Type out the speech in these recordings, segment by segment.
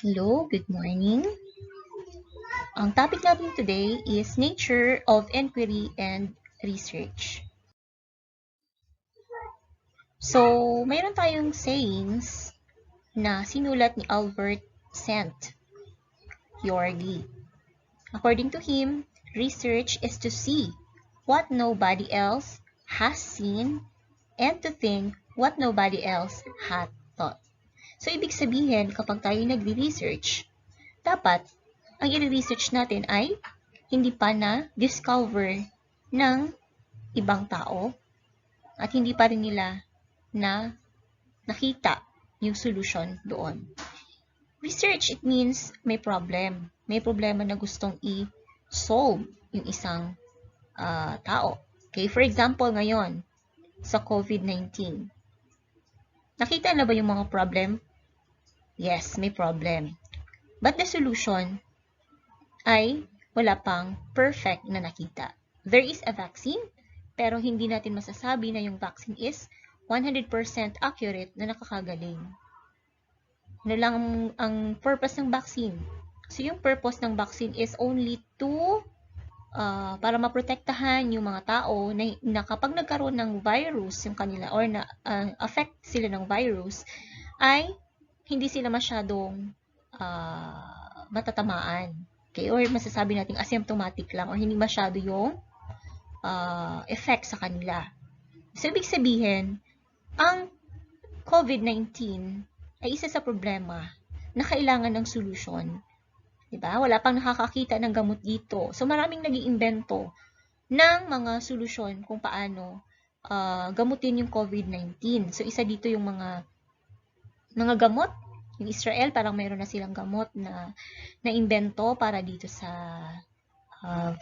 Hello, good morning. Ang topic natin today is nature of inquiry and research. So, mayroon tayong sayings na sinulat ni Albert St. Yorgi. According to him, research is to see what nobody else has seen and to think what nobody else had thought. So, ibig sabihin, kapag tayo nagre-research, dapat ang i-research natin ay hindi pa na-discover ng ibang tao at hindi pa rin nila na nakita yung solution doon. Research, it means may problem. May problema na gustong i-solve yung isang tao. Okay, for example, ngayon, sa COVID-19. Nakita na ba yung mga problem? Yes, may problem. But the solution ay wala pang perfect na nakita. There is a vaccine, pero hindi natin masasabi na yung vaccine is 100% accurate na nakakagaling. Ano lang ang purpose ng vaccine? So, yung purpose ng vaccine is only to para maprotektahan yung mga tao na kapag nagkaroon ng virus yung kanila or na affect sila ng virus ay hindi sila masyadong matatamaan. Okay? Or masasabi natin asymptomatic lang or hindi masyado yung effect sa kanila. So, ibig sabihin, ang COVID-19 ay isa sa problema na kailangan ng solusyon. Diba? Wala pang nakakakita ng gamot dito. So, maraming nag-iimbento ng mga solusyon kung paano gamutin yung COVID-19. So, isa dito yung mga gamot. Yung Israel, parang mayroon na silang gamot na imbento para dito sa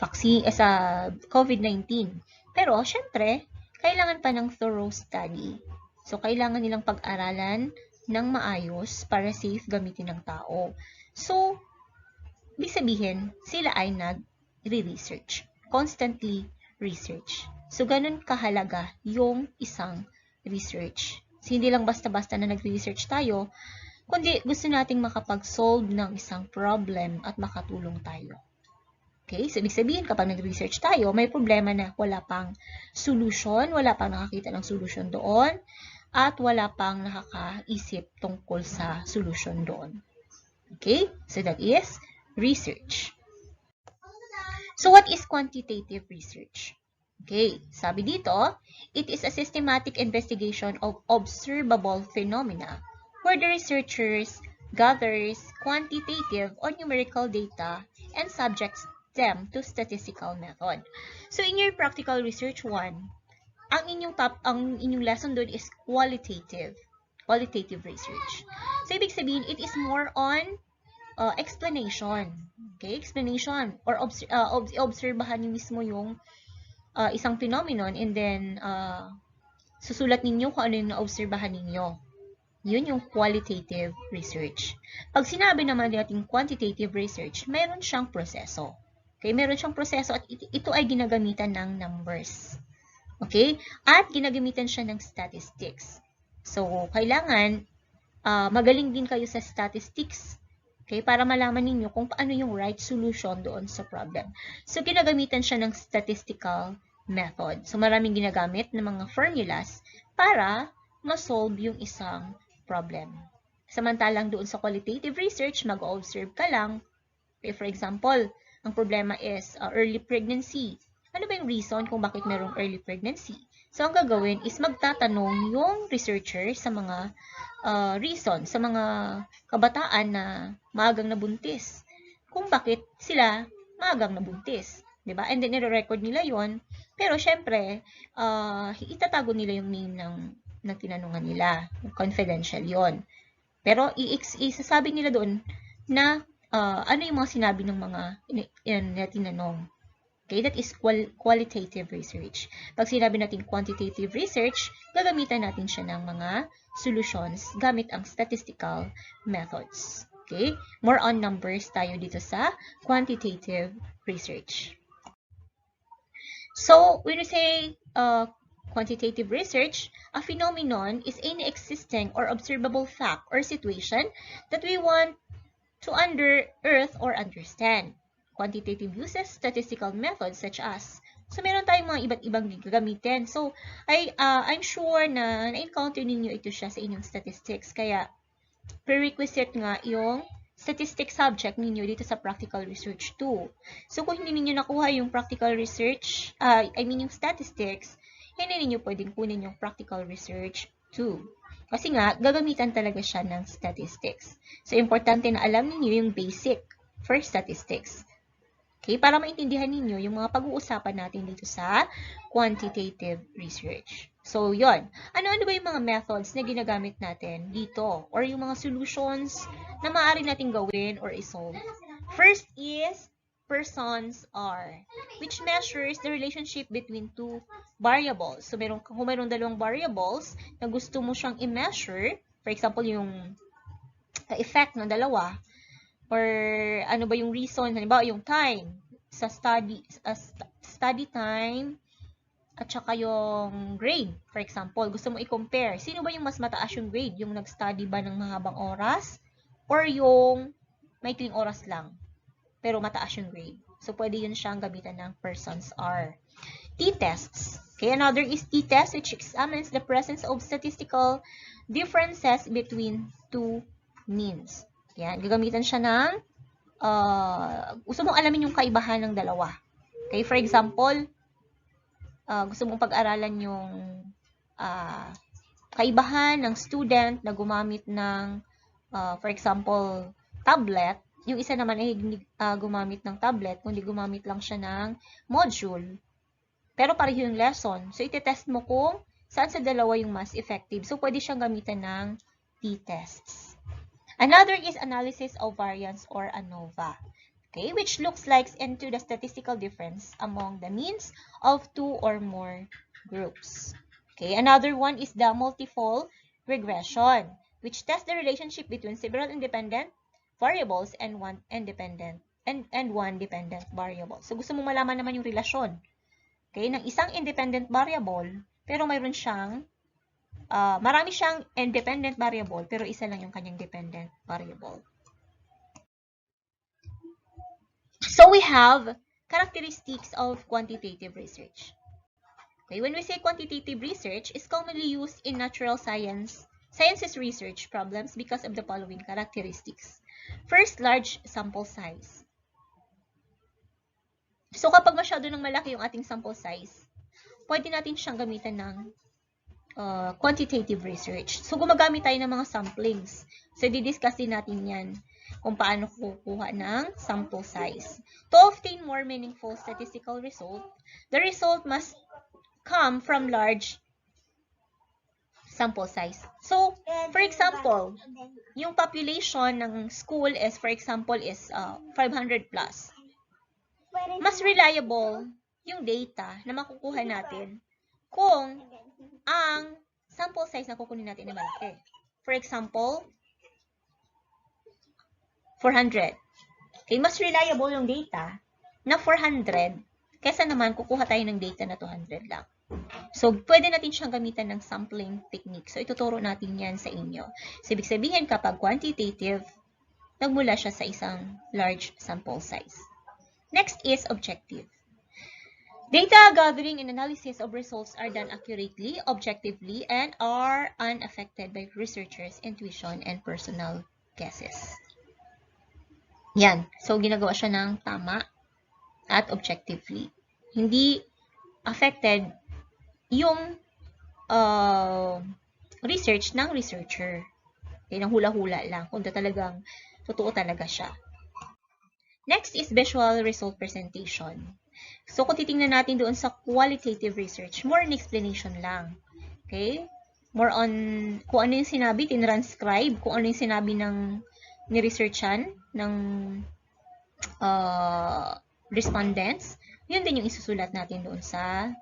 vaccine, sa COVID-19. Pero, syempre, kailangan pa ng thorough study. So, kailangan nilang pag-aralan ng maayos para safe gamitin ng tao. So, ibig sabihin, sila ay nag-research. Constantly research. So, ganun kahalaga yung isang research. So, hindi lang basta-basta na nag-research tayo, kundi gusto nating makapag-solve ng isang problem at makatulong tayo. Okay? So, ibig sabihin, kapag nag-research tayo, may problema na wala pang solution, wala pang nakakita ng solution doon, at wala pang nakakaisip tungkol sa solution doon. Okay? So, that is research. So, what is quantitative research? Okay, sabi dito, it is a systematic investigation of observable phenomena where the researchers gathers quantitative or numerical data and subjects them to statistical method. So, in your practical research 1, ang inyong lesson doon is qualitative research. So, ibig sabihin, it is more on explanation. Okay, explanation or obserbahan niyo mismo yung isang phenomenon and then susulat ninyo kung ano yung na-obserbahan ninyo. Yun yung qualitative research. Pag sinabi naman natin quantitative research, meron siyang proseso. Okay, meron siyang proseso at ito ay ginagamitan ng numbers. Okay? At ginagamitan siya ng statistics. So, kailangan magaling din kayo sa statistics. Okay? Para malaman ninyo kung paano yung right solution doon sa problem. So, ginagamitan siya ng statistical method. So, maraming ginagamit ng mga formulas para ma-solve yung isang problem. Samantalang doon sa qualitative research, mag-observe ka lang. Okay, for example, ang problema is early pregnancy. Ano ba yung reason kung bakit merong early pregnancy? So, ang gagawin is magtatanong yung researcher sa mga reason, sa mga kabataan na maagang nabuntis. Kung bakit sila maagang nabuntis. Diba? And then, nire-record nila yon. Pero, syempre, itatago nila yung name ng tinanungan nila. Confidential yon. Pero, isasabi nila doon na ano yung mga sinabi ng mga tinanong. Okay, that is qualitative research. Pag sinabi natin quantitative research, gagamitan natin siya ng mga solutions gamit ang statistical methods. Okay, more on numbers tayo dito sa quantitative research. So, when we say quantitative research, a phenomenon is any existing or observable fact or situation that we want to unearth or understand. Quantitative uses statistical methods such as. So, meron tayong mga iba't ibang gagamitin. So, I'm sure na na-encounter ninyo ito siya sa inyong statistics. Kaya, prerequisite nga yung statistics subject ninyo dito sa practical research 2. So, kung hindi ninyo nakuha yung practical research, yung statistics, hindi ninyo pwedeng kunin yung practical research 2. Kasi nga, gagamitan talaga siya ng statistics. So, importante na alam ninyo yung basic for statistics. Okay? Para maintindihan ninyo yung mga pag-uusapan natin dito sa quantitative research. So, yon. Ano-ano ba yung mga methods na ginagamit natin dito? Or yung mga solutions na maaari natin gawin or isolve? First is persons are, which measures the relationship between two variables. So, kung mayroong dalawang variables na gusto mo siyang i-measure, for example, yung effect ng dalawa, or ano ba yung reason, halimbawa yung time, sa study time, at saka yung grade, for example, gusto mo i-compare, sino ba yung mas mataas yung grade? Yung nag-study ba ng mahabang oras? Or yung maikling oras lang? Pero mataas yung grade. So, pwede yun siyang gamitan ng persons are. T-tests. Okay, another is t-test, which examines the presence of statistical differences between two means. Yan, gagamitan siya ng, gusto mong alamin yung kaibahan ng dalawa. Okay, for example, gusto mong pag-aralan yung kaibahan ng student na gumamit ng, for example, tablet. Yung isa naman ay hindi gumamit ng tablet, kundi gumamit lang siya ng module. Pero pareho yung lesson. So, iti-test mo kung saan sa dalawa yung mas effective. So, pwede siyang gamitan ng t-tests. Another is analysis of variance or ANOVA. Okay, which looks like into the statistical difference among the means of two or more groups. Okay, another one is the multifold regression, which tests the relationship between several independent variables and one dependent variable. So, gusto mo malaman naman yung relasyon, okay, ng isang independent variable, pero mayroon siyang, marami siyang independent variable, pero isa lang yung kanyang dependent variable. So, we have characteristics of quantitative research. Okay, when we say quantitative research, is commonly used in natural sciences research problems because of the following characteristics. First, large sample size. So, kapag masyado nang malaki yung ating sample size, pwede natin siyang gamitan ng quantitative research. So, gumagamit tayo ng mga samplings. So, didiscuss din natin yan kung paano kukuha ng sample size. To obtain more meaningful statistical result, the result must come from large sample size. So, for example, yung population ng school is, for example, is 500 plus. Mas reliable yung data na makukuha natin kung ang sample size na kukunin natin ay malaki. For example, 400. Okay, mas reliable yung data na 400 kaysa naman kukuha tayo ng data na 200 lang. So, pwede natin siyang gamitan ng sampling technique. So, ituturo natin yan sa inyo. So, ibig sabihin kapag quantitative, nagmula siya sa isang large sample size. Next is objective. Data gathering and analysis of results are done accurately, objectively, and are unaffected by researchers' intuition and personal guesses. Yan. So, ginagawa siya ng tama at objectively. Hindi affected yung research ng researcher. Okay, nang hula-hula lang. Kung talagang totoo talaga siya. Next is visual result presentation. So, kung titingnan natin doon sa qualitative research, more on explanation lang. Okay? More on kung ano yung sinabi, tinranscribe, kung ano yung sinabi ng ni-researchan, ng respondents, yun din yung isusulat natin doon sa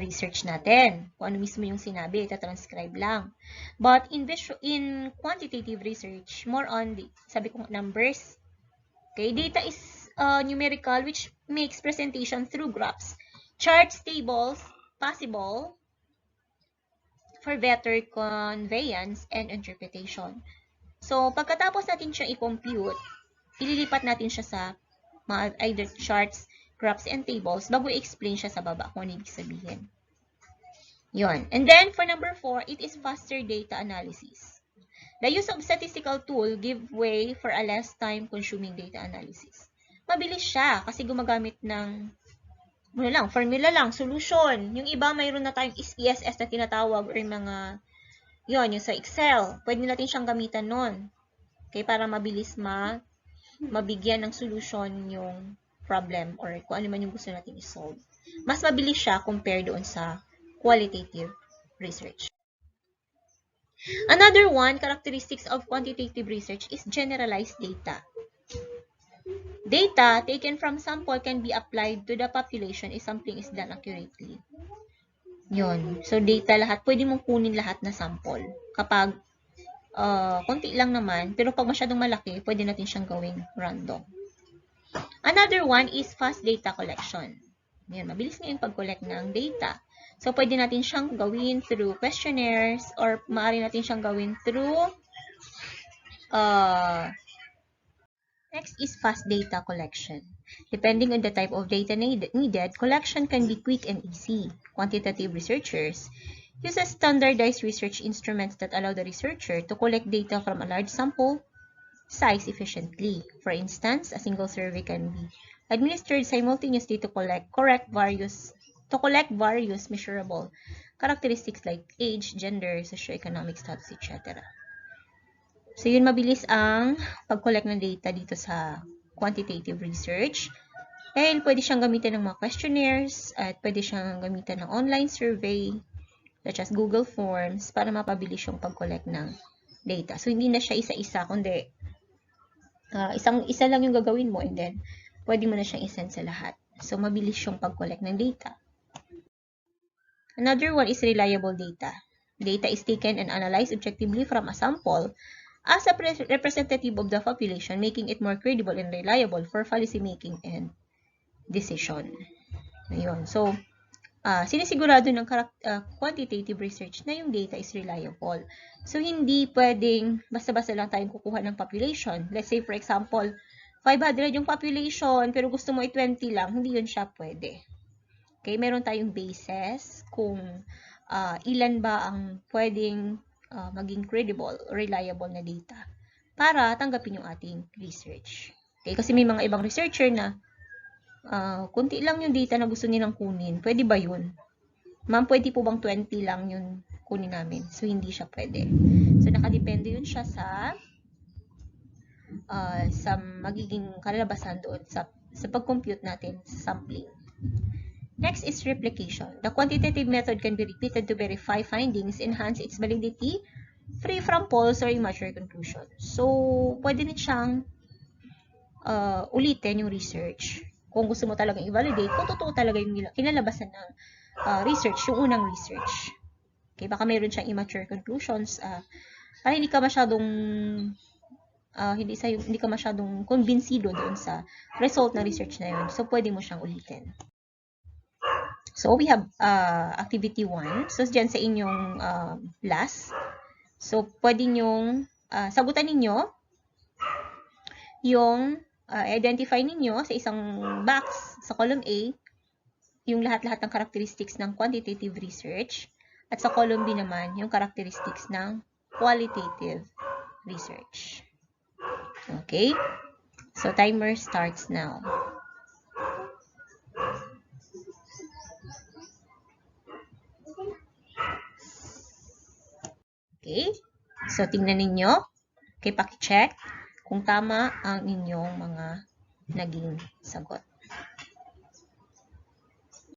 research natin. Kung ano mismo yung sinabi, ita-transcribe lang. But in quantitative research, more on sabi ko numbers. Okay, data is numerical, which makes presentation through graphs, charts, tables, possible for better conveyance and interpretation. So, pagkatapos natin siya i-compute, ililipat natin siya sa mga either charts, graphs, and tables bago i-explain siya sa baba kung ano ibig sabihin. Yun. And then, for number 4, it is faster data analysis. The use of statistical tool give way for a less time-consuming data analysis. Mabilis siya kasi gumagamit ng formula lang, solution. Yung iba, mayroon na tayong SPSS na tinatawag or mga, yung sa Excel. Pwede natin siyang gamitan nun. Okay, para mabilis mabigyan ng solution yung problem or kung ano man yung gusto natin i-solve. Mas mabilis siya compared doon sa qualitative research. Another one, characteristics of quantitative research is generalized data. Data taken from sample can be applied to the population if sampling is done accurately. Yun. So, data lahat. Pwede mong kunin lahat na sample. Kapag konti lang naman, pero pag masyadong malaki, pwede natin siyang gawing random. Another one is fast data collection. Yan, mabilis nga yung pag-collect ng data. So, pwede natin siyang gawin through questionnaires or maaari natin siyang gawin through next is fast data collection. Depending on the type of data needed, collection can be quick and easy. Quantitative researchers use standardized research instruments that allow the researcher to collect data from a large sample size efficiently. For instance, a single survey can be administered simultaneously to collect various measurable characteristics like age, gender, socioeconomic status, etc. So, yun mabilis ang pag-collect ng data dito sa quantitative research. Dahil pwede siyang gamitin ng mga questionnaires at pwede siyang gamitin ng online survey such as Google Forms para mapabilis yung pag-collect ng data. So, hindi na siya isa-isa, kundi isa lang yung gagawin mo and then pwede mo na siyang isend sa lahat. So, mabilis yung pag-collect ng data. Another one is reliable data. Data is taken and analyzed objectively from a sample as a representative of the population, making it more credible and reliable for policy making and decision. Ayun. So, sinisigurado ng quantitative research na yung data is reliable. So, hindi pwedeng basta-basta lang tayong kukuha ng population. Let's say, for example, 500 yung population, pero gusto mo 20 lang, hindi yun siya pwede. Okay, meron tayong basis kung ilan ba ang pwedeng maging credible or reliable na data para tanggapin yung ating research. Okay, kasi may mga ibang researcher na kunti lang yung data na gusto nilang kunin. Pwede ba yun? Ma'am, pwede po bang 20 lang yung kunin namin? So, hindi siya pwede. So, nakadepende yun siya sa magiging kalalabasan doon sa pag-compute natin sa sampling. Next is replication. The quantitative method can be repeated to verify findings, enhance its validity, free from false or immature conclusions. So, pwede rin siyang ulitin yung research. Kung gusto mo talagang i-validate, kung totoo talaga yung kinalabasan ng research, yung unang research. Okay, baka mayroon siyang immature conclusions. Para hindi ka masyadong hindi ka masyadong kumbinsido doon sa result ng research na yun. So, pwede mo siyang ulitin. So, we have activity 1. So, dyan sa inyong last. So, pwede nyong sagutan ninyo yung identify ninyo sa isang box sa column A yung lahat-lahat ng characteristics ng quantitative research at sa column B naman yung characteristics ng qualitative research. Okay? So, timer starts now. Okay? So, tingnan ninyo. Okay, paki-check kung tama ang inyong mga naging sagot.